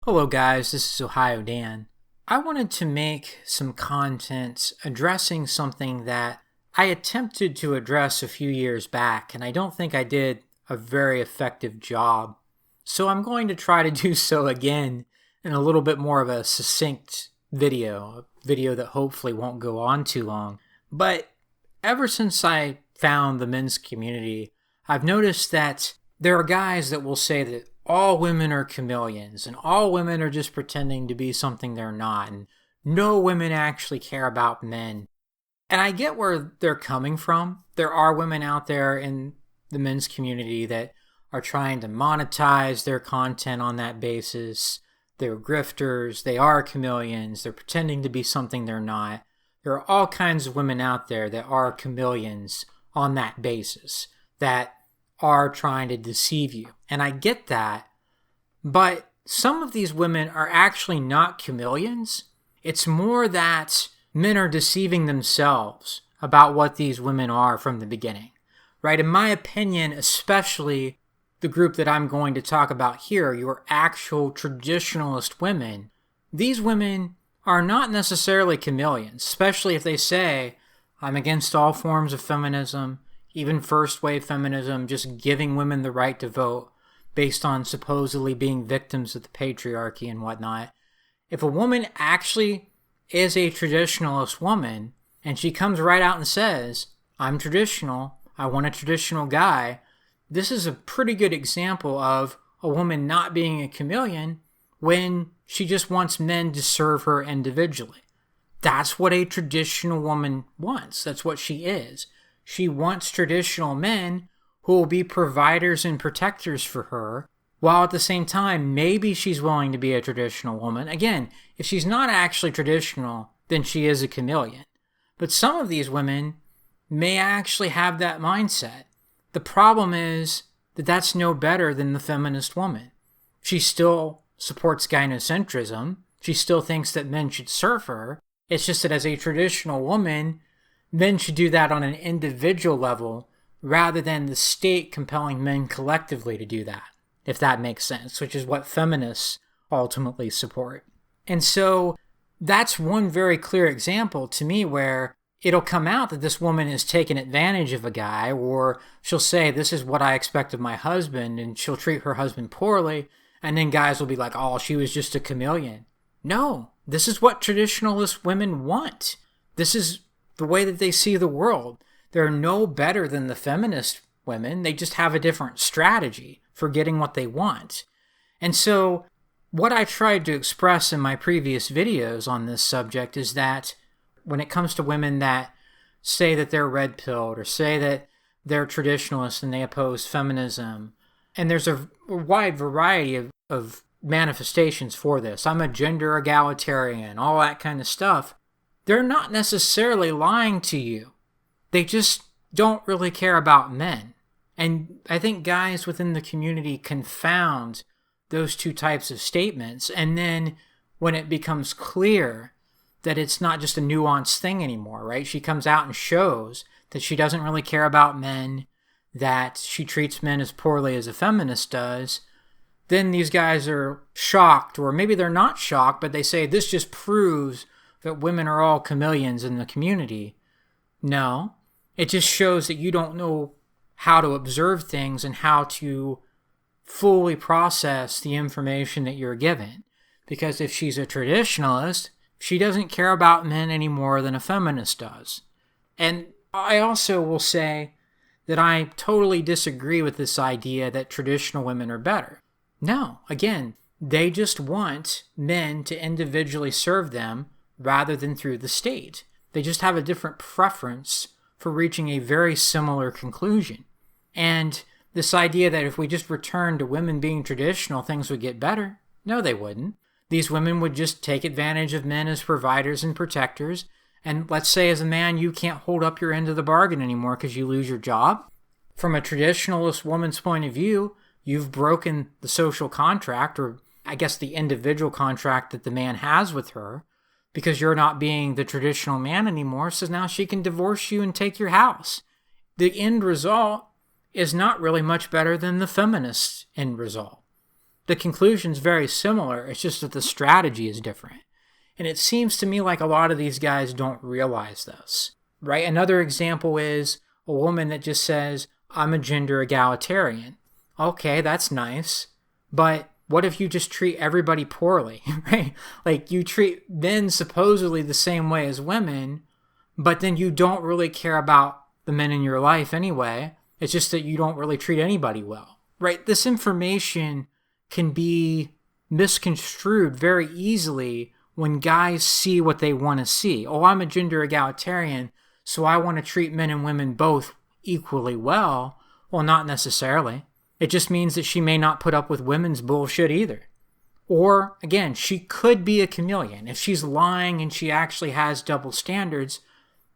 Hello guys, this is Ohio Dan. I wanted to make some content addressing something that I attempted to address a few years back, and I don't think I did a very effective job. So I'm going to try to do so again in a little bit more of a succinct video, a video that hopefully won't go on too long. But ever since I found the men's community, I've noticed that there are guys that will say that all women are chameleons and all women are just pretending to be something they're not, and no women actually care about men. And I get where they're coming from. There are women out there in the men's community that are trying to monetize their content on that basis. They're grifters, they are chameleons, they're pretending to be something they're not. There are all kinds of women out there that are chameleons on that basis, that are trying to deceive you. And I get that, but some of these women are actually not chameleons. It's more that men are deceiving themselves about what these women are from the beginning, right? In my opinion, especially the group that I'm going to talk about here, your actual traditionalist women, these women are not necessarily chameleons, especially if they say, I'm against all forms of feminism, even first wave feminism, just giving women the right to vote based on supposedly being victims of the patriarchy and whatnot. If a woman actually is a traditionalist woman and she comes right out and says, I'm traditional, I want a traditional guy, this is a pretty good example of a woman not being a chameleon when she just wants men to serve her individually. That's what a traditional woman wants. That's what she is. She wants traditional men who will be providers and protectors for her, while at the same time, maybe she's willing to be a traditional woman. Again, if she's not actually traditional, then she is a chameleon. But some of these women may actually have that mindset. The problem is that that's no better than the feminist woman. She still supports gynocentrism. She still thinks that men should serve her. It's just that as a traditional woman, men should do that on an individual level rather than the state compelling men collectively to do that, if that makes sense, which is what feminists ultimately support. And so that's one very clear example to me where it'll come out that this woman is taking advantage of a guy, or she'll say, this is what I expect of my husband, and she'll treat her husband poorly, and then guys will be like, oh, she was just a chameleon. No, this is what traditionalist women want. This is the way that they see the world. They're no better than the feminist women. They just have a different strategy for getting what they want. And so what I tried to express in my previous videos on this subject is that when it comes to women that say that they're red-pilled or say that they're traditionalists and they oppose feminism, and there's a wide variety of manifestations for this. I'm a gender egalitarian, all that kind of stuff. They're not necessarily lying to you. They just don't really care about men. And I think guys within the community confound those two types of statements. And then when it becomes clear that it's not just a nuanced thing anymore, right? She comes out and shows that she doesn't really care about men, that she treats men as poorly as a feminist does. Then these guys are shocked, or maybe they're not shocked, but they say this just proves that women are all chameleons in the community. No, it just shows that you don't know how to observe things and how to fully process the information that you're given. Because if she's a traditionalist, she doesn't care about men any more than a feminist does. And I also will say that I totally disagree with this idea that traditional women are better. No, again, they just want men to individually serve them rather than through the state. They just have a different preference for reaching a very similar conclusion. And this idea that if we just returned to women being traditional, things would get better. No, they wouldn't. These women would just take advantage of men as providers and protectors. And let's say as a man, you can't hold up your end of the bargain anymore because you lose your job. From a traditionalist woman's point of view, you've broken the social contract, or I guess the individual contract that the man has with her, because you're not being the traditional man anymore, so now she can divorce you and take your house. The end result is not really much better than the feminist end result. The conclusion's very similar. It's just that the strategy is different. And it seems to me like a lot of these guys don't realize this, right? Another example is a woman that just says, I'm a gender egalitarian. Okay, that's nice. But what if you just treat everybody poorly, right? Like you treat men supposedly the same way as women, but then you don't really care about the men in your life anyway. It's just that you don't really treat anybody well, right? This information can be misconstrued very easily when guys see what they want to see. Oh, I'm a gender egalitarian, so I want to treat men and women both equally well. Well, not necessarily. It just means that she may not put up with women's bullshit either. Or, again, she could be a chameleon. If she's lying and she actually has double standards,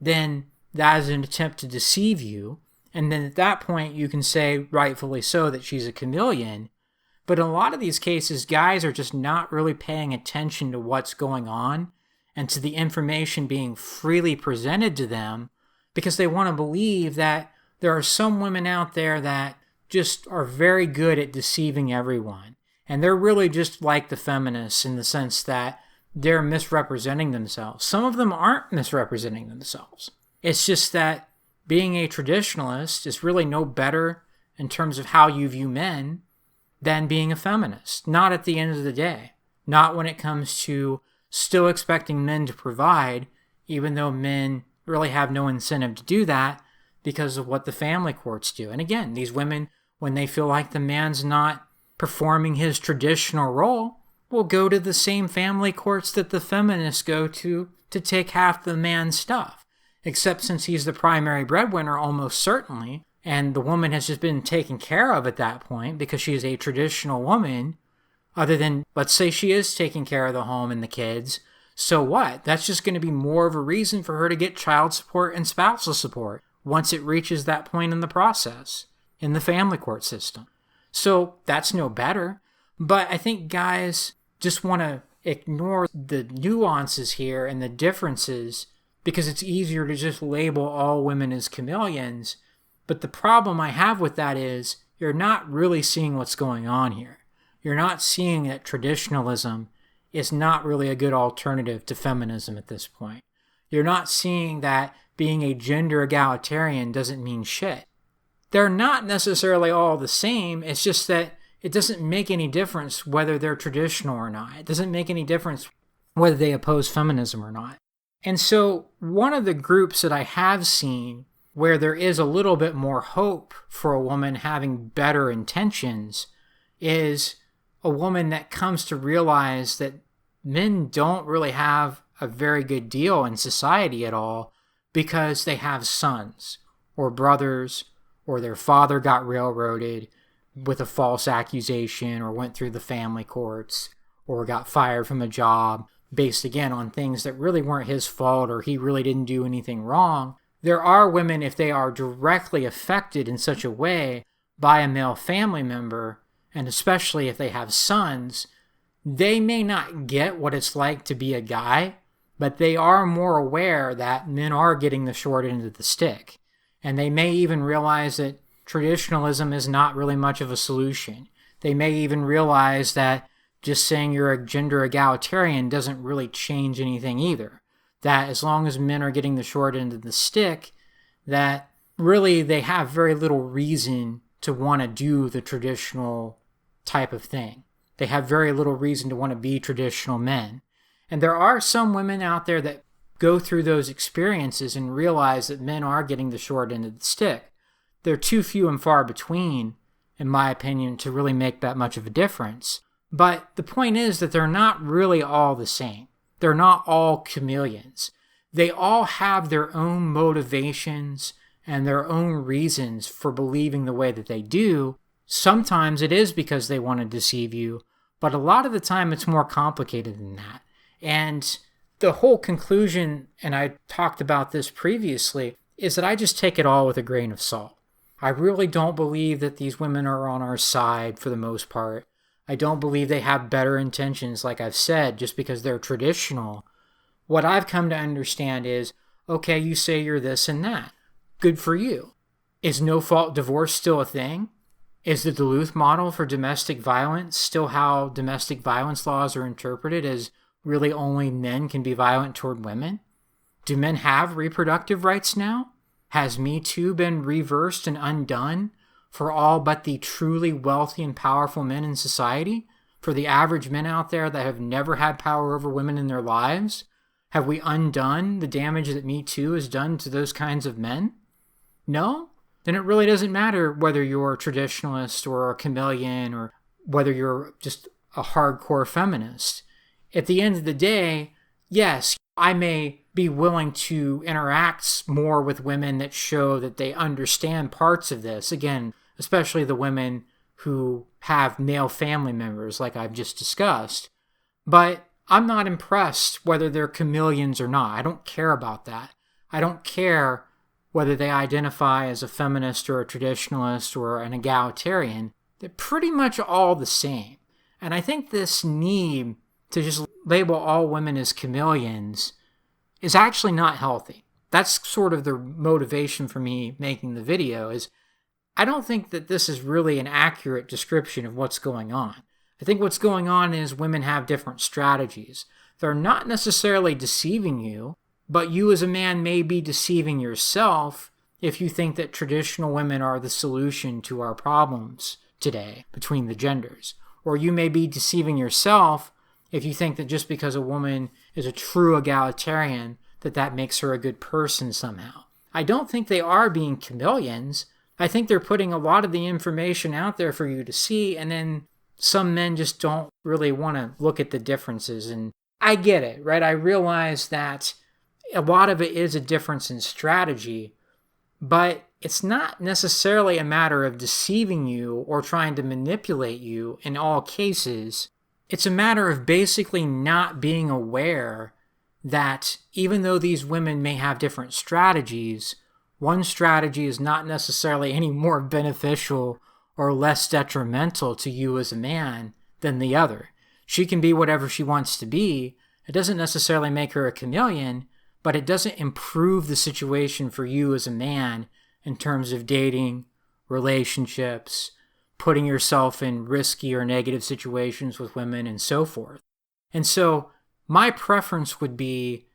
then that is an attempt to deceive you. And then at that point, you can say, rightfully so, that she's a chameleon. But in a lot of these cases, guys are just not really paying attention to what's going on and to the information being freely presented to them because they want to believe that there are some women out there that just are very good at deceiving everyone. And they're really just like the feminists in the sense that they're misrepresenting themselves. Some of them aren't misrepresenting themselves. It's just that being a traditionalist is really no better in terms of how you view men than being a feminist. Not at the end of the day. Not when it comes to still expecting men to provide, even though men really have no incentive to do that because of what the family courts do. And again, these women, when they feel like the man's not performing his traditional role, will go to the same family courts that the feminists go to take half the man's stuff. Except since he's the primary breadwinner, almost certainly, and the woman has just been taken care of at that point because she is a traditional woman, other than, let's say she is taking care of the home and the kids, so what? That's just going to be more of a reason for her to get child support and spousal support once it reaches that point in the process, in the family court system. So that's no better. But I think guys just want to ignore the nuances here and the differences because it's easier to just label all women as chameleons. But the problem I have with that is you're not really seeing what's going on here. You're not seeing that traditionalism is not really a good alternative to feminism at this point. You're not seeing that being a gender egalitarian doesn't mean shit. They're not necessarily all the same. It's just that it doesn't make any difference whether they're traditional or not. It doesn't make any difference whether they oppose feminism or not. And so one of the groups that I have seen where there is a little bit more hope for a woman having better intentions is a woman that comes to realize that men don't really have a very good deal in society at all because they have sons or brothers or their father got railroaded with a false accusation or went through the family courts or got fired from a job based again on things that really weren't his fault or he really didn't do anything wrong. There are women, if they are directly affected in such a way by a male family member, and especially if they have sons, they may not get what it's like to be a guy, but they are more aware that men are getting the short end of the stick. And they may even realize that traditionalism is not really much of a solution. They may even realize that just saying you're a gender egalitarian doesn't really change anything either. That as long as men are getting the short end of the stick, that really they have very little reason to want to do the traditional type of thing. They have very little reason to want to be traditional men. And there are some women out there that go through those experiences and realize that men are getting the short end of the stick. They're too few and far between, in my opinion, to really make that much of a difference. But the point is that they're not really all the same. They're not all chameleons. They all have their own motivations and their own reasons for believing the way that they do. Sometimes it is because they want to deceive you, but a lot of the time it's more complicated than that. And the whole conclusion, and I talked about this previously, is that I just take it all with a grain of salt. I really don't believe that these women are on our side for the most part. I don't believe they have better intentions, like I've said, just because they're traditional. What I've come to understand is, okay, you say you're this and that. Good for you. Is no-fault divorce still a thing? Is the Duluth model for domestic violence still how domestic violence laws are interpreted, as really only men can be violent toward women? Do men have reproductive rights now? Has Me Too been reversed and undone for all but the truly wealthy and powerful men in society? For the average men out there that have never had power over women in their lives? Have we undone the damage that Me Too has done to those kinds of men? No? Then it really doesn't matter whether you're a traditionalist or a chameleon or whether you're just a hardcore feminist. At the end of the day, yes, I may be willing to interact more with women that show that they understand parts of this. Again, especially the women who have male family members like I've just discussed. But I'm not impressed whether they're chameleons or not. I don't care about that. I don't care whether they identify as a feminist or a traditionalist or an egalitarian. They're pretty much all the same. And I think this need to just label all women as chameleons is actually not healthy. That's sort of the motivation for me making the video, is I don't think that this is really an accurate description of what's going on. I think what's going on is women have different strategies. They're not necessarily deceiving you, but you as a man may be deceiving yourself if you think that traditional women are the solution to our problems today between the genders. Or you may be deceiving yourself if you think that just because a woman is a true egalitarian, that makes her a good person somehow. I don't think they are being chameleons. I think they're putting a lot of the information out there for you to see, and then some men just don't really want to look at the differences. And I get it, right? I realize that a lot of it is a difference in strategy, but it's not necessarily a matter of deceiving you or trying to manipulate you in all cases. It's a matter of basically not being aware that even though these women may have different strategies, one strategy is not necessarily any more beneficial or less detrimental to you as a man than the other. She can be whatever she wants to be. It doesn't necessarily make her a chameleon, but it doesn't improve the situation for you as a man in terms of dating, relationships, putting yourself in risky or negative situations with women, and so forth. And so my preference would be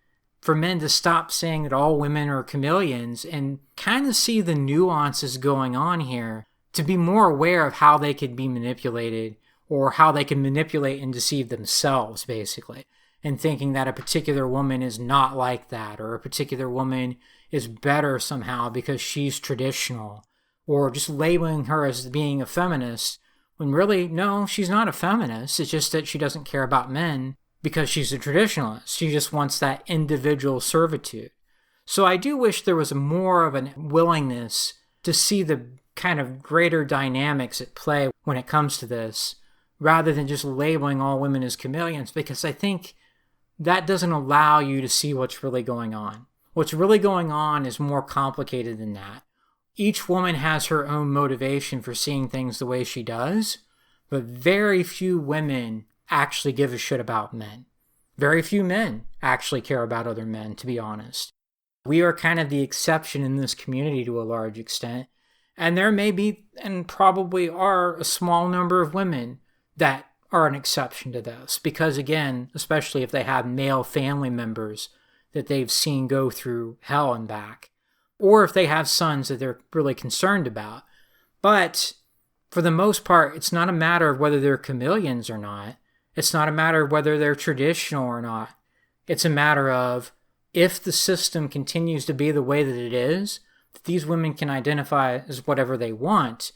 for men to stop saying that all women are chameleons and kind of see the nuances going on here, to be more aware of how they could be manipulated or how they can manipulate and deceive themselves, basically, and thinking that a particular woman is not like that, or a particular woman is better somehow because she's traditional, or just labeling her as being a feminist, when really, no, she's not a feminist. It's just that she doesn't care about men because she's a traditionalist. She just wants that individual servitude. So I do wish there was more of a willingness to see the kind of greater dynamics at play when it comes to this, rather than just labeling all women as chameleons, because I think that doesn't allow you to see what's really going on. What's really going on is more complicated than that. Each woman has her own motivation for seeing things the way she does, but very few women actually give a shit about men. Very few men actually care about other men, to be honest. We are kind of the exception in this community to a large extent, and there may be, and probably are, a small number of women that are an exception to this, because again, especially if they have male family members that they've seen go through hell and back, or if they have sons that they're really concerned about. But for the most part, it's not a matter of whether they're chameleons or not. It's not a matter of whether they're traditional or not. It's a matter of, if the system continues to be the way that it is, that these women can identify as whatever they want,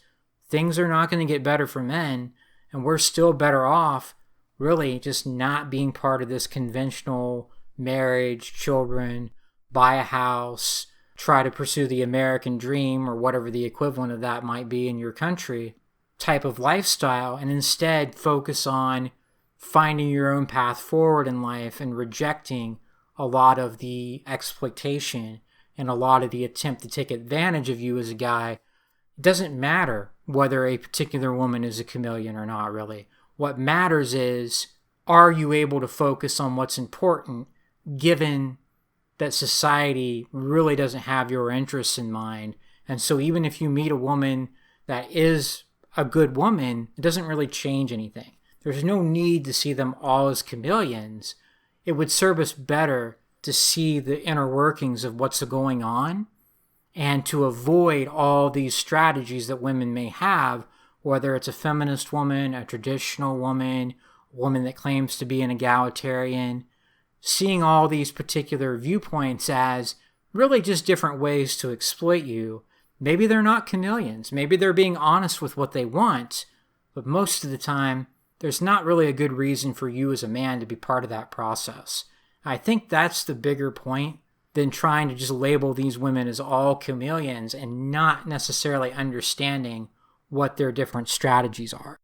things are not going to get better for men, and we're still better off really just not being part of this conventional marriage, children, buy a house, try to pursue the American dream, or whatever the equivalent of that might be in your country, type of lifestyle, and instead focus on finding your own path forward in life and rejecting a lot of the exploitation and a lot of the attempt to take advantage of you as a guy. It doesn't matter whether a particular woman is a chameleon or not, really. What matters is, are you able to focus on what's important, given that society really doesn't have your interests in mind? And so even if you meet a woman that is a good woman, it doesn't really change anything. There's no need to see them all as chameleons. It would serve us better to see the inner workings of what's going on and to avoid all these strategies that women may have, whether it's a feminist woman, a traditional woman, a woman that claims to be an egalitarian, seeing all these particular viewpoints as really just different ways to exploit you. Maybe they're not chameleons. Maybe they're being honest with what they want, but most of the time, there's not really a good reason for you as a man to be part of that process. I think that's the bigger point than trying to just label these women as all chameleons and not necessarily understanding what their different strategies are.